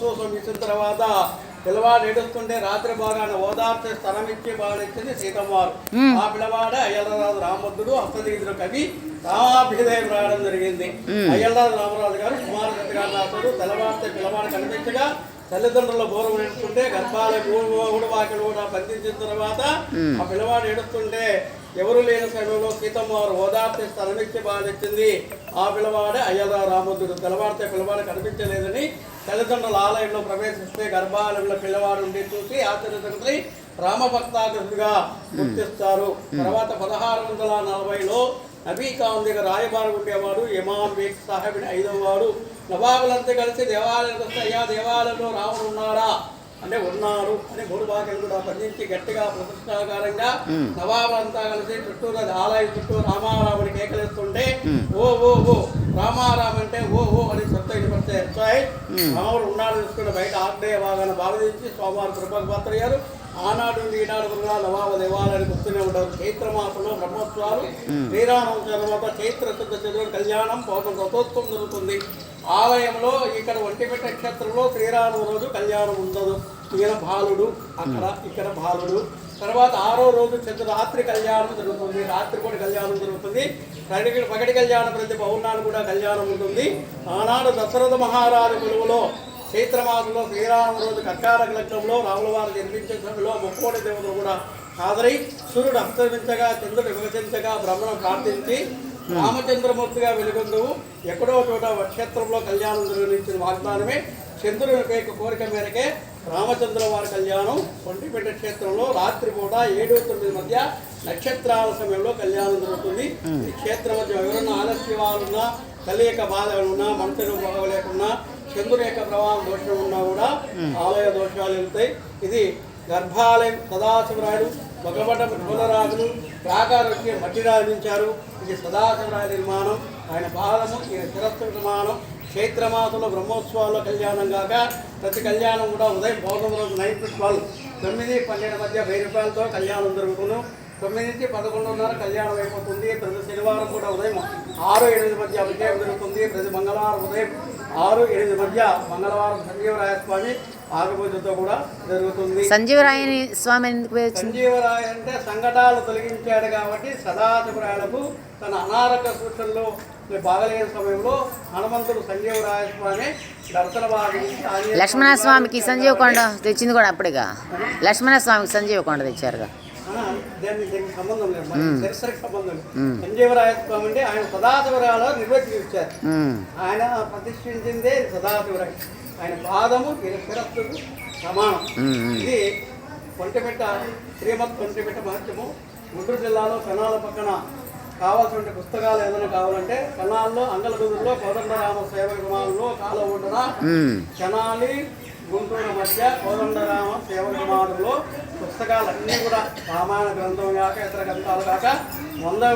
బ్రహ్మోత్సవం ఇచ్చిన తర్వాత పిల్లవాడు ఏడుస్తుంటే రాత్రి బాగానే ఓదార్చే స్థలం ఇచ్చి బాగానిచ్చింది సీతమ్మవారు. ఆ పిల్లవాడే అయ్యలరాజు రామభద్రుడు అష్టదీదుడు కవి రామాభ్యుదయం రాయడం జరిగింది. అయ్యలరాజు రామరాజు గారు కుమారదత్త గారు రాశారు. తెల్లవారితే పిల్లవాడు కనిపించగా తల్లిదండ్రుల గౌరవం ఏడుస్తుంటే గర్భాల మూడు వాకిలు కూడా బంధించిన తర్వాత ఆ పిల్లవాడు ఏడుస్తుంటే ఎవరు లేని సమయంలో సీతమ్మవారు ఓదార్చే స్థలమిచ్చి బాధించింది. ఆ పిల్లవాడే అయ్యలరాజు రామభద్రుడు. తెల్లవారితే పిల్లవాడు కనిపించలేదని తల్లిదండ్రుల ఆలయంలో ప్రవేశిస్తే గర్భాలయంలో పిల్లవాడు ఉండి చూసి ఆశ్చర్యతండ్రి రామభక్తాగ్రస్తుడిగా గుర్తిస్తారు. తర్వాత 1640లో నబీ ఖాన్ దగ్గర రాయబారి ఉండేవాడు. ఇమాం బేగ్ సాహెబ్ 5వ వాడు. నవాబులంతా కలిసి దేవాలయానికి వస్తే అయ్యా దేవాలయంలో రాముడు ఉన్నాడా అంటే ఉన్నారు అని మూడు వాక్యాలు కూడా బంధించి గట్టిగా ప్రతిష్టాకారంగా నవాబులంతా కలిసి చుట్టూరు ఆలయం చుట్టూ రామారాముడి కేకలేస్తుంటే ఓ ఓ ఓ రామారాం అంటే ఓ ఓ అని శబ్దం వినపడితే వచ్చాయి. రాముడు ఉన్నాడు తీసుకుని బయట ఆగ్నేయ భాగాన్ని భావించి స్వామివారి కృపకు పాత్రయ్యారు. ఆనాడు ఈనాడు కూడా నవాబు దేవాలయానికి వస్తూనే ఉంటారు. చైత్రమాసంలో బ్రహ్మోత్సవాలు, శ్రీరామనవమి తర్వాత చైత్ర శుద్ధ చతుర్థి కళ్యాణం పౌర్ణ రథోత్సవం జరుగుతుంది. ఆలయంలో ఇక్కడ ఒంటిమిట్ట క్షేత్రంలో శ్రీరామ రోజు కళ్యాణం ఉండదు. ఈయన బాలుడు అక్కడ ఇక్కడ బాలుడు. తర్వాత 6వ రోజు రాత్రి కళ్యాణం జరుగుతుంది. రాత్రి కూడా కళ్యాణం జరుగుతుంది. పగటి కళ్యాణం ప్రతి పౌర్ణాన్ని కూడా కళ్యాణం ఉంటుంది. ఆనాడు దశరథ మహారాజు కొలువులో చైత్రమాసంలో శ్రీరామ రోజు కర్కాటక లగ్నంలో రాముల వారు జన్మించిన సమయంలో ముక్కోటి దేవతలు కూడా హాజరై సూర్యుడు అస్తమించగా చంద్రుడు విభజించగా బ్రహ్మను ప్రార్థించి రామచంద్రమూర్తిగా వెలుగొందువు ఎక్కడో చోట క్షేత్రంలో కళ్యాణం నిర్వహించిన వాగ్దానమే చంద్రుని కోరిక మేరకే రామచంద్ర వారి కళ్యాణం ఒంటిమిట్ట క్షేత్రంలో రాత్రిపూట 7-9 మధ్య నక్షత్రాల సమయంలో కళ్యాణం జరుగుతుంది. ఈ క్షేత్రం మధ్య ఎవరన్నా ఆలస్యవాలున్నా తల్లి యొక్క బాధలున్నా మనసులు బాగలేకున్నా చంద్రుని యొక్క ప్రభావం దోషం ఉన్నా కూడా ఆలయ దోషాలు వెళ్తాయి. ఇది గర్భాలయం సదాశివరాయుడు బొగ్గబడ్డ మూలరాజులు ప్రాకారం మట్టి నిర్మించారు. ఇది సదాశివరాయ నిర్మాణం. ఆయన పాదము ఈయన శిరస్సు నిర్మాణం. చైత్రమాసంలో బ్రహ్మోత్సవాల్లో కళ్యాణం కాక ప్రతి కళ్యాణం కూడా ఉదయం పౌర్ణమి రోజు నైట్ 12 9-12 మధ్య 1000 రూపాయలతో కళ్యాణం జరుగుతుంది. 9 నుంచి 11:30 కళ్యాణం అయిపోతుంది. ప్రతి శనివారం కూడా ఉదయం 6-8 మధ్య అభిషేకం జరుగుతుంది. ప్రతి మంగళవారం ఉదయం 6-8 మధ్య మంగళవారం సంజీవరాయ స్వామి ఆగపూజతో కూడా జరుగుతుంది. సంజీవరాయని స్వామి ఎందుకు? సంజీవరాయ అంటే సంకటాలు తొలగించాడు కాబట్టి సదాశివరాయలకు తన అనారోగ్య సూచనలు బాగలేని సమయంలో హనుమంతుడు సంజీవరాయ స్వామి దర్శన భావించి లక్ష్మణస్వామికి సంజీవ కొండ తెచ్చింది కూడా అప్పుడుగా. లక్ష్మణస్వామికి సంజీవ కొండ తెచ్చారుగా. దీనికి సంబంధం లేదు, చరిత్రకు సంబంధం లేదు. సంజీవరాయ స్వామి అంటే ఆయన సదాశివరాయలో నిర్వచించారు. ఆయన ప్రతిష్ఠించిందే సదాశివరాయ. ఆయన పాదము శిరస్సుకు సమానం. ఇది ఒంటిమిట్ట శ్రీమద్ ఒంటిమిట్ట మహత్యము. గుంటూరు జిల్లాలో కనాల పక్కన కావాల్సిన పుస్తకాలు ఏదైనా కావాలంటే కనాల్లో అంగలగుదురులో కోదండరామ సేవ విమానంలో కాల ఒడ్డున కనాలి గుంటూరు మధ్య కోదండరామ సేవ విమానంలో పుస్తకాలన్నీ కూడా రామాయణ గ్రంథం కాక ఇతర గ్రంథాలు కాక 100